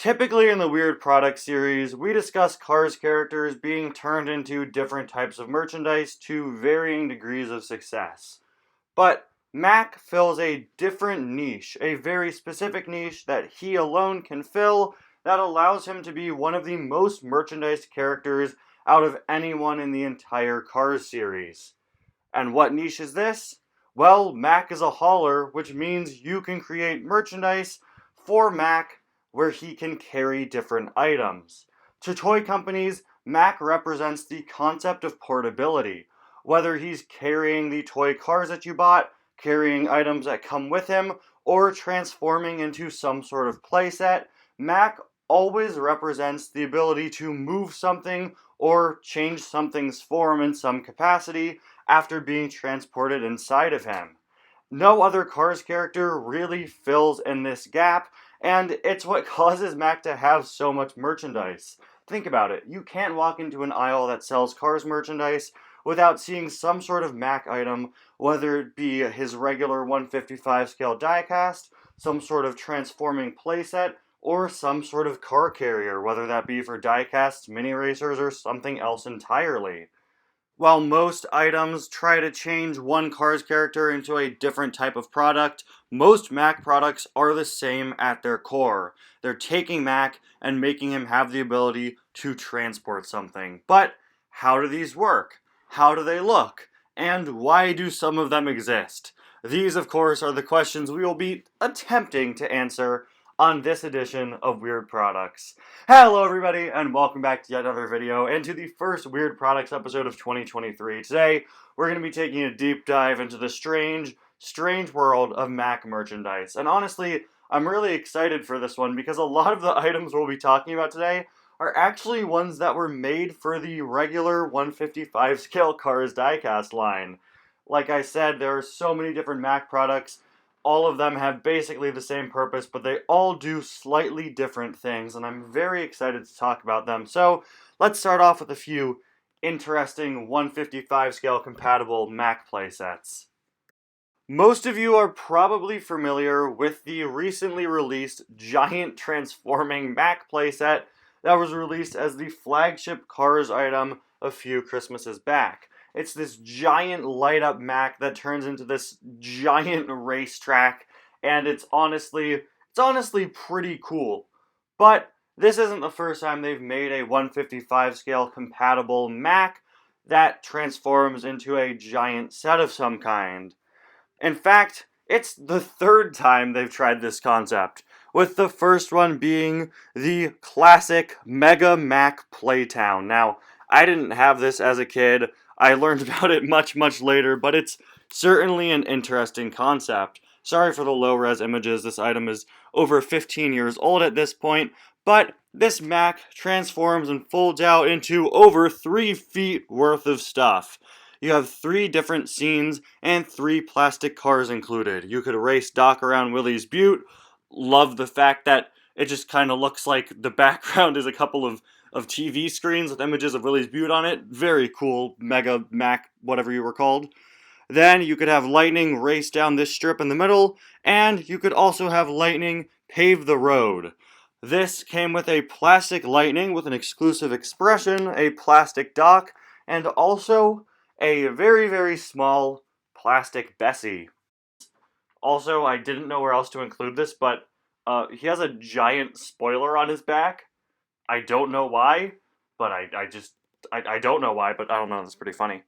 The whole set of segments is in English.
Typically in the Weird Product series, we discuss Cars characters being turned into different types of merchandise to varying degrees of success. But Mack fills a different niche, a very specific niche that he alone can fill that allows him to be one of the most merchandised characters out of anyone in the entire Cars series. And what niche is this? Well, Mack is a hauler, which means you can create merchandise for Mack where he can carry different items. To toy companies, Mack represents the concept of portability. Whether he's carrying the toy cars that you bought, carrying items that come with him, or transforming into some sort of playset, Mack always represents the ability to move something or change something's form in some capacity after being transported inside of him. No other Cars character really fills in this gap, and it's what causes Mack to have so much merchandise. Think about it. You can't walk into an aisle that sells Cars merchandise without seeing some sort of Mack item, whether it be his regular 155 scale diecast, some sort of transforming playset, or some sort of car carrier, whether that be for diecasts, mini racers, or something else entirely. While most items try to change one Cars character into a different type of product, most Mack products are the same at their core. They're taking Mack and making him have the ability to transport something. But how do these work? How do they look? And why do some of them exist? These, of course, are the questions we will be attempting to answer on this edition of Weird Products. Hello everybody, and welcome back to yet another video, and to the first Weird Products episode of 2023. Today, we're going to be taking a deep dive into the strange world of Mack merchandise. And honestly, I'm really excited for this one because a lot of the items we'll be talking about today are actually ones that were made for the regular 155 scale Cars diecast line. Like I said, there are so many different Mack products. All of them have basically the same purpose, but they all do slightly different things, and I'm very excited to talk about them. So let's start off with a few interesting 155 scale compatible Mack playsets. Most of you are probably familiar with the recently released giant transforming Mack playset that was released as the flagship Cars item a few Christmases back. It's this giant light up Mack that turns into this giant racetrack, and it's honestly pretty cool. But this isn't the first time they've made a 155 scale compatible Mack that transforms into a giant set of some kind. In fact, it's the third time they've tried this concept, with the first one being the classic Mega Mack Playtown. Now, I didn't have this as a kid. I learned about it much later, but it's certainly an interesting concept. Sorry for the low-res images, this item is over 15 years old at this point, but this Mack transforms and folds out into over 3 feet worth of stuff. You have 3 different scenes and 3 plastic cars included. You could race Doc around Willie's Butte. Love the fact that it just kind of looks like the background is a couple of TV screens with images of Willie's Butte on it. Very cool, Mega Mack, whatever you were called. Then you could have Lightning race down this strip in the middle, and you could also have Lightning pave the road. This came with a plastic Lightning with an exclusive expression, a plastic Doc, and also a very small plastic Bessie. Also, I didn't know where else to include this, but he has a giant spoiler on his back. I don't know why, but I don't know why, but I don't know, that's pretty funny.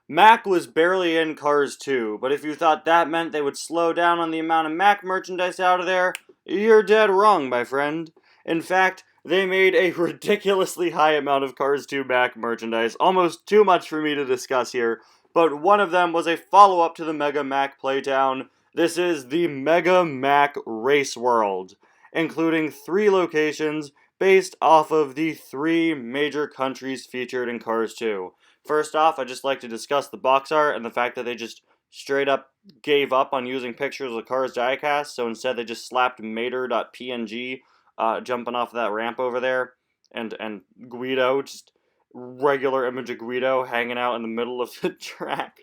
Mack was barely in Cars 2, but if you thought that meant they would slow down on the amount of Mack merchandise out of there, you're dead wrong, my friend. In fact, they made a ridiculously high amount of Cars 2 Mack merchandise, almost too much for me to discuss here, but one of them was a follow-up to the Mega Mack Playtown. This is the Mega Mack Race World, including 3 locations based off of the 3 major countries featured in Cars 2. First off, I'd just like to discuss the box art and the fact that they just straight up gave up on using pictures of Cars diecast, so instead they just slapped mater.png jumping off that ramp over there, and Guido, just regular image of Guido hanging out in the middle of the track.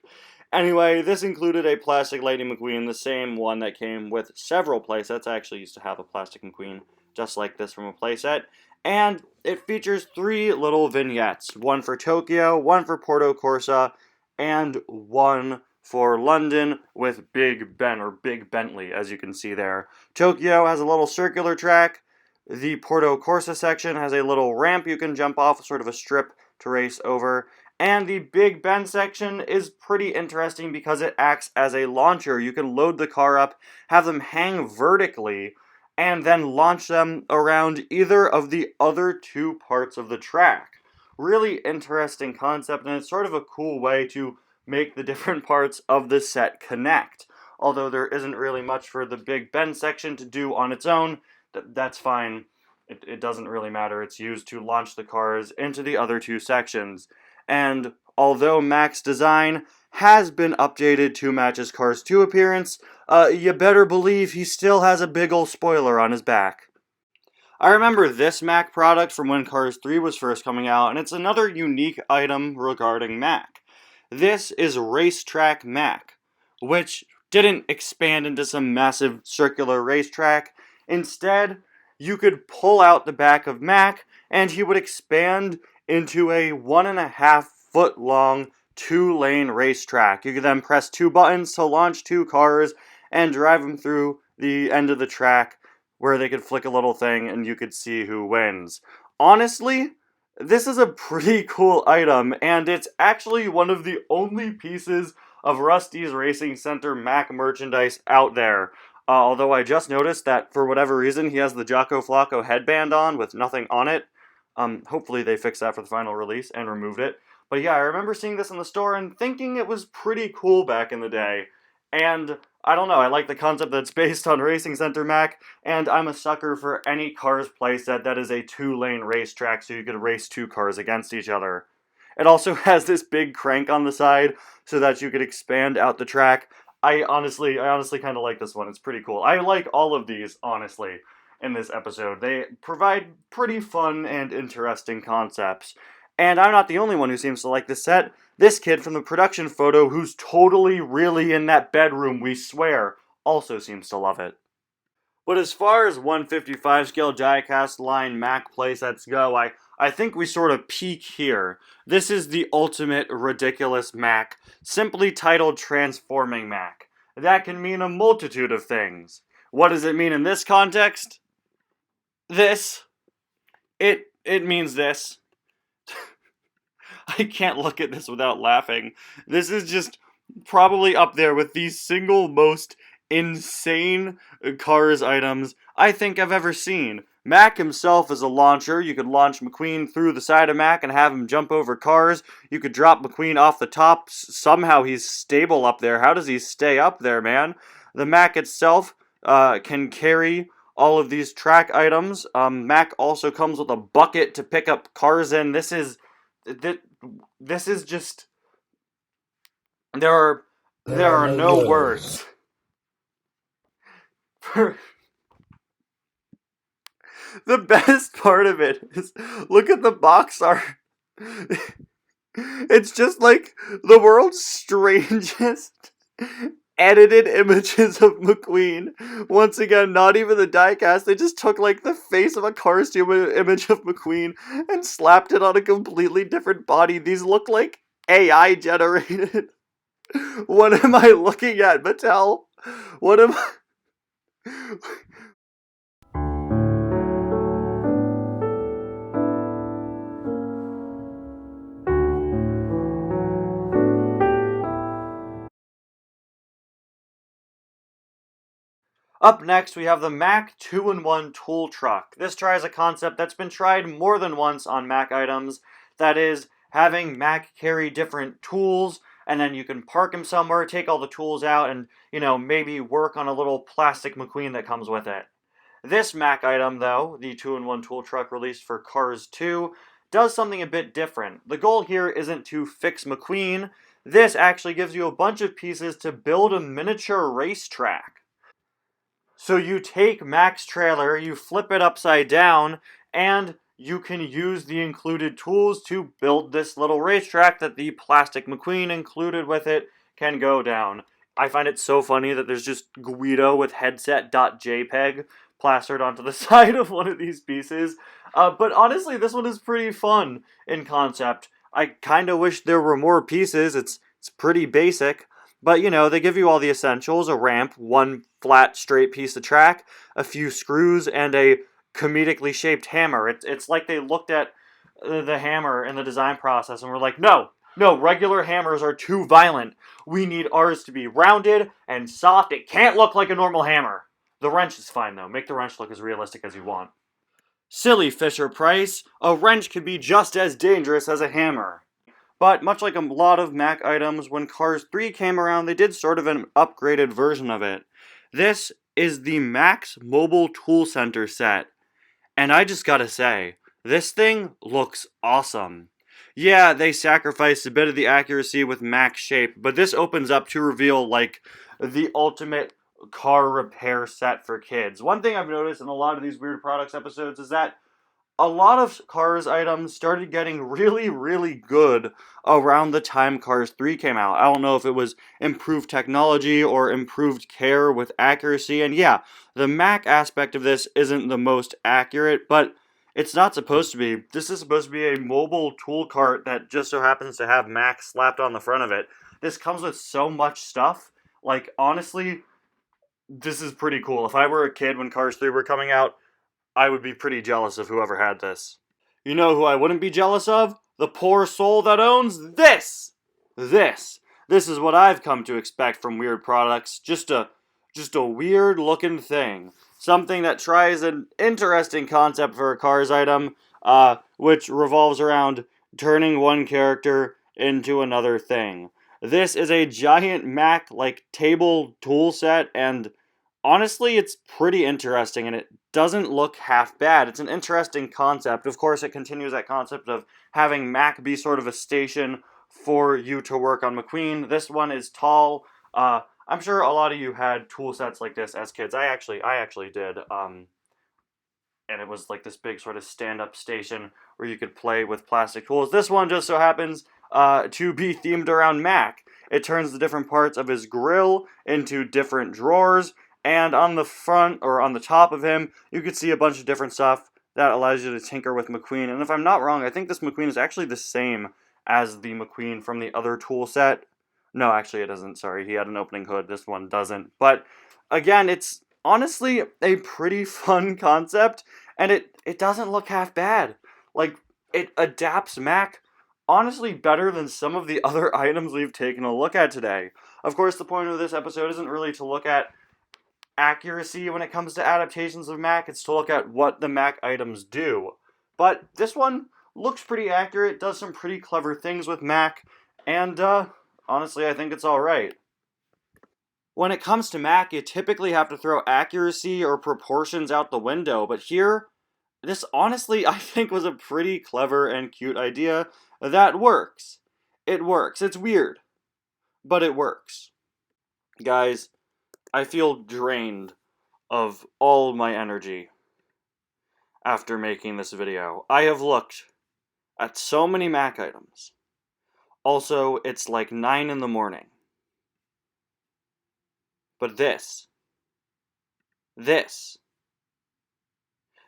Anyway, this included a plastic Lightning McQueen, the same one that came with several playsets. I actually used to have a plastic McQueen just like this from a playset. And it features 3 little vignettes, one for Tokyo, one for Porto Corsa, and one for London with Big Ben, or Big Bentley, as you can see there. Tokyo has a little circular track. The Porto Corsa section has a little ramp you can jump off, sort of a strip to race over. And the Big Ben section is pretty interesting because it acts as a launcher. You can load the car up, have them hang vertically, and then launch them around either of the other 2 parts of the track. Really interesting concept, and it's sort of a cool way to make the different parts of the set connect. Although there isn't really much for the Big Ben section to do on its own, that's fine. It doesn't really matter. It's used to launch the cars into the other 2 sections. And although Mack's design has been updated to match his Cars 2 appearance, you better believe he still has a big ol' spoiler on his back. I remember this Mack product from when Cars 3 was first coming out, and it's another unique item regarding Mack. This is Racetrack Mack, which didn't expand into some massive circular racetrack. Instead, you could pull out the back of Mack, and he would expand into a 1.5-foot long 2-lane racetrack. You could then press 2 buttons to launch 2 cars and drive them through the end of the track where they could flick a little thing and you could see who wins. Honestly, this is a pretty cool item, and it's actually one of the only pieces of Rusty's Racing Center Mack merchandise out there. Although I just noticed that for whatever reason he has the Jocko Flocko headband on with nothing on it. Hopefully they fixed that for the final release and removed it. But yeah, I remember seeing this in the store and thinking it was pretty cool back in the day. And I don't know, I like the concept that it's based on Racing Center Mack, and I'm a sucker for any Cars playset that is a 2-lane racetrack so you could race 2 cars against each other. It also has this big crank on the side so that you could expand out the track. I honestly kind of like this one. It's pretty cool. I like all of these, honestly, in this episode. They provide pretty fun and interesting concepts. And I'm not the only one who seems to like this set. This kid from the production photo, who's totally really in that bedroom, we swear, also seems to love it. But as far as 155 scale diecast line Mack playsets go, I think we sort of peak here. This is the ultimate ridiculous Mack, simply titled Transforming Mack. That can mean a multitude of things. What does it mean in this context? This. It means this. I can't look at this without laughing. This is just probably up there with the single most insane Cars items I think I've ever seen. Mack himself is a launcher. You could launch McQueen through the side of Mack and have him jump over cars. You could drop McQueen off the top. Somehow he's stable up there. How does he stay up there, man? The Mack itself can carry all of these track items. Mack also comes with a bucket to pick up cars in. This is just... There are no words. The best part of it is, look at the box art. It's just like the world's strangest edited images of McQueen. Once again, not even the diecast. They just took like the face of a Cars 2 image of McQueen and slapped it on a completely different body. These look like AI generated. What am I looking at, Mattel? What am I... Up next, we have the Mack 2-in-1 Tool Truck. This tries a concept that's been tried more than once on Mack items. That is, having Mack carry different tools, and then you can park him somewhere, take all the tools out, and, maybe work on a little plastic McQueen that comes with it. This Mack item, though, the 2-in-1 Tool Truck released for Cars 2, does something a bit different. The goal here isn't to fix McQueen. This actually gives you a bunch of pieces to build a miniature racetrack. So you take Mack's trailer, you flip it upside down, and you can use the included tools to build this little racetrack that the plastic McQueen included with it can go down. I find it so funny that there's just Guido with headset.jpg plastered onto the side of one of these pieces. But honestly, this one is pretty fun in concept. I kind of wish there were more pieces. It's pretty basic. But, you know, they give you all the essentials: a ramp, one flat, straight piece of track, a few screws, and a comedically shaped hammer. It's like they looked at the hammer in the design process and were like, no, no, regular hammers are too violent. We need ours to be rounded and soft. It can't look like a normal hammer. The wrench is fine, though. Make the wrench look as realistic as you want. Silly Fisher Price, a wrench can be just as dangerous as a hammer. But much like a lot of Mac items, when Cars 3 came around, they did sort of an upgraded version of it. This is the Mac's Mobile Tool Center set. And I just gotta say, this thing looks awesome. Yeah, they sacrificed a bit of the accuracy with Mac shape, but this opens up to reveal, like, the ultimate car repair set for kids. One thing I've noticed in a lot of these Weird Products episodes is that a lot of Cars items started getting really, really good around the time Cars 3 came out. I don't know if it was improved technology or improved care with accuracy. And yeah, the Mac aspect of this isn't the most accurate, but it's not supposed to be. This is supposed to be a mobile tool cart that just so happens to have Mac slapped on the front of it. This comes with so much stuff. Like, honestly, this is pretty cool. If I were a kid when Cars 3 were coming out, I would be pretty jealous of whoever had this. You know who I wouldn't be jealous of? The poor soul that owns this! This. This is what I've come to expect from Weird Products. Just a weird looking thing. Something that tries an interesting concept for a Cars item, which revolves around turning one character into another thing. This is a giant Mac, like, table tool set, and honestly, it's pretty interesting, and it doesn't look half bad. It's an interesting concept. Of course, it continues that concept of having Mac be sort of a station for you to work on McQueen. This one is tall. I'm sure a lot of you had tool sets like this as kids. I actually did. And it was like this big sort of stand-up station where you could play with plastic tools. This one just so happens to be themed around Mac. It turns the different parts of his grill into different drawers. And on the front, or on the top of him, you could see a bunch of different stuff that allows you to tinker with McQueen. And if I'm not wrong, I think this McQueen is actually the same as the McQueen from the other tool set. No, actually it isn't, sorry. He had an opening hood. This one doesn't. But, again, it's honestly a pretty fun concept, and it doesn't look half bad. Like, it adapts Mac honestly better than some of the other items we've taken a look at today. Of course, the point of this episode isn't really to look at accuracy when it comes to adaptations of Mac. It's to look at what the Mac items do. But this one looks pretty accurate, does some pretty clever things with Mac, and honestly, I think it's alright. When it comes to Mac, you typically have to throw accuracy or proportions out the window, but here, this honestly, I think, was a pretty clever and cute idea that works. It works. It's weird, but it works. Guys, I feel drained of all my energy after making this video. I have looked at so many Mac items. Also, it's like 9 in the morning. But this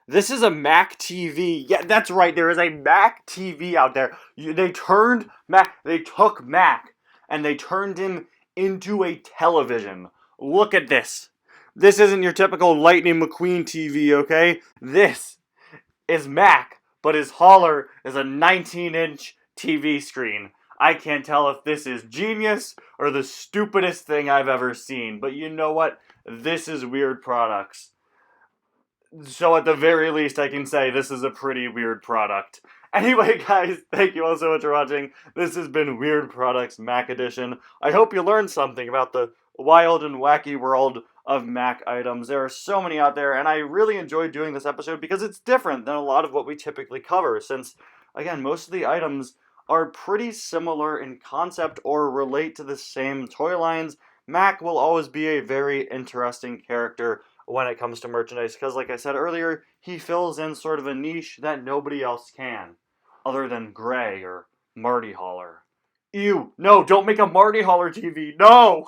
is a Mac TV. Yeah, that's right, there is a Mac TV out there. They took Mac, and they turned him into a television. Look at this. This isn't your typical Lightning McQueen TV, okay? This is Mac, but his hauler is a 19-inch TV screen. I can't tell if this is genius or the stupidest thing I've ever seen, but you know what? This is Weird Products. So at the very least, I can say this is a pretty weird product. Anyway, guys, thank you all so much for watching. This has been Weird Products Mac Edition. I hope you learned something about the wild and wacky world of Mac items. There are so many out there, and I really enjoyed doing this episode because it's different than a lot of what we typically cover, since, again, most of the items are pretty similar in concept or relate to the same toy lines. Mac will always be a very interesting character when it comes to merchandise, because like I said earlier, he fills in sort of a niche that nobody else can, other than Gray or Marty Holler. Ew, no, don't make a Marty Holler TV, no!